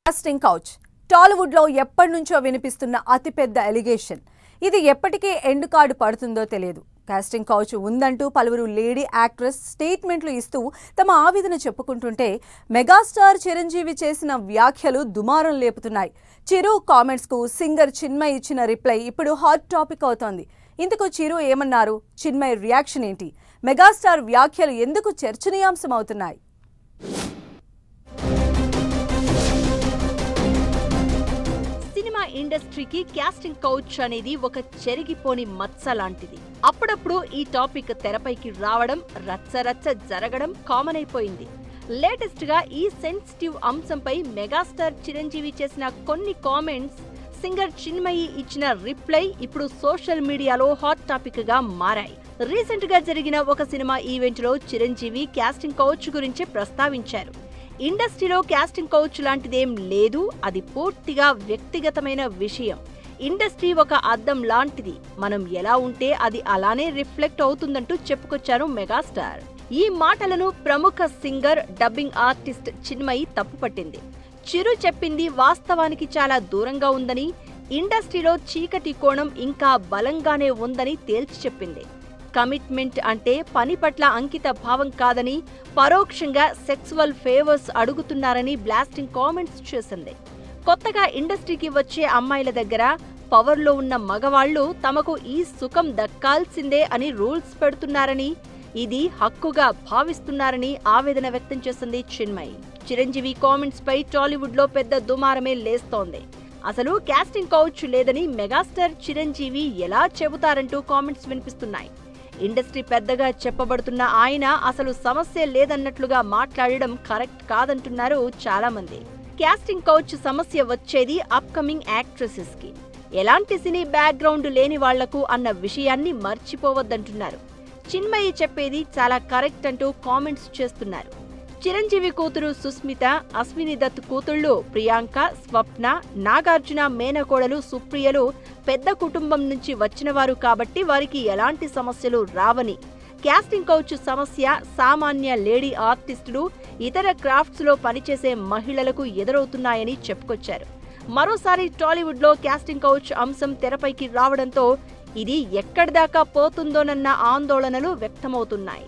Casting couch Tollywood లో ఎప్పటి నుంచో వినిపిస్తున్న అతిపెద్ద ఎలిగేషన్. ఇది ఎప్పటికీ ఎండ్ కార్డు పడుతుందో తెలియదు. కాస్టింగ్ కౌచ్ ఉందంటూ పలువురు లేడీ యాక్ట్రెస్ స్టేట్మెంట్లు ఇస్తూ తమ ఆవేదన చెప్పుకుంటుంటే మెగాస్టార్ చిరంజీవి చేసిన వ్యాఖ్యలు దుమారం లేపుతున్నాయి. చిరు కామెంట్స్ కు సింగర్ చిన్మయి ఇచ్చిన రిప్లై ఇప్పుడు హాట్ టాపిక్ అవుతోంది. ఇందుకు చిరు ఏమన్నారు? చిన్మయి రియాక్షన్ ఏంటి? మెగాస్టార్ వ్యాఖ్యలు ఎందుకు చర్చనీయాంశం అవుతున్నాయి? సినిమా ఇండస్ట్రీకి కాస్టింగ్ కౌచ్ అనేది ఒక చెరిగిపోని మచ్చ లాంటిది. అప్పుడప్పుడు ఈ టాపిక్ తెరపైకి రావడం, రచ్చరచ్చ జరగడం కామన్ అయిపోయింది. లేటెస్ట్ గా ఈ సెన్సిటివ్ అంశంపై మెగాస్టార్ చిరంజీవి చేసిన కొన్ని కామెంట్స్, సింగర్ చిన్మయి ఇచ్చిన రిప్లై ఇప్పుడు సోషల్ మీడియాలో హాట్ టాపిక్ గా మారాయి. రీసెంట్ గా జరిగిన ఒక సినిమా ఈవెంట్ లో చిరంజీవి కాస్టింగ్ కౌచ్ గురించి ప్రస్తావించారు. ఇండస్ట్రీలో కాస్టింగ్ కౌచ్ లాంటిదేం లేదు, అది పూర్తిగా వ్యక్తిగతమైన విషయం. ఇండస్ట్రీ ఒక అద్దం లాంటిది, మనం ఎలా ఉంటే అది అలానే రిఫ్లెక్ట్ అవుతుందంటూ చెప్పుకొచ్చారు మెగాస్టార్. ఈ మాటలను ప్రముఖ సింగర్, డబ్బింగ్ ఆర్టిస్ట్ చిన్మయి తప్పుపట్టింది. చిరు చెప్పింది వాస్తవానికి చాలా దూరంగా ఉందని, ఇండస్ట్రీలో చీకటి కోణం ఇంకా బలంగానే ఉందని తేల్చి చెప్పింది. కమిట్మెంట్ అంటే పని పట్ల అంకిత భావం కాదని, పరోక్షంగా సెక్సువల్ ఫేవర్స్ అడుగుతున్నారని బ్లాస్టింగ్ కామెంట్స్ చేసింది. కొత్తగా ఇండస్ట్రీకి వచ్చే అమ్మాయిల దగ్గర పవర్లో ఉన్న మగవాళ్లు తమకు ఈ సుఖం దక్కాల్సిందే అని రూల్స్ పెడుతున్నారని, ఇది హక్కుగా భావిస్తున్నారని ఆవేదన వ్యక్తం చేసింది చిన్మయి. చిరంజీవి కామెంట్స్ పై టాలీవుడ్ లో పెద్ద దుమారమే లేస్తోంది. అసలు కాస్టింగ్ కౌచ్ లేదని మెగాస్టార్ చిరంజీవి ఎలా చెబుతారంటూ కామెంట్స్ వినిపిస్తున్నాయి. ఇండస్ట్రీ పెద్దగా చెప్పబడుతున్న ఆయన అసలు సమస్య లేదన్నట్లుగా మాట్లాడడం కరెక్ట్ కాదంటున్నారు చాలా మంది. కాస్టింగ్ కౌచ్ సమస్య వచ్చేది అప్కమింగ్ యాక్ట్రెసెస్ కి, ఎలాంటి సినీ బ్యాక్గ్రౌండ్ లేని వాళ్లకు అన్న విషయాన్ని మర్చిపోవద్దంటున్నారు. చిన్మయి చెప్పేది చాలా కరెక్ట్ అంటూ కామెంట్స్ చేస్తున్నారు. చిరంజీవి కూతురు సుస్మిత, అశ్విని దత్ కూతుళ్లు ప్రియాంక, స్వప్న, నాగార్జున మేనకోడలు సుప్రియలు పెద్ద కుటుంబం నుంచి వచ్చినవారు కాబట్టి వారికి ఎలాంటి సమస్యలు రావని, కాస్టింగ్ కౌచ్ సమస్య సామాన్య లేడీ ఆర్టిస్టులు, ఇతర క్రాఫ్ట్స్ లో పనిచేసే మహిళలకు ఎదురవుతున్నాయని చెప్పుకొచ్చారు. మరోసారి టాలీవుడ్ లో కాస్టింగ్ కౌచ్ అంశం తెరపైకి రావడంతో ఇది ఎక్కడిదాకా పోతుందోనన్న ఆందోళనలు వ్యక్తమవుతున్నాయి.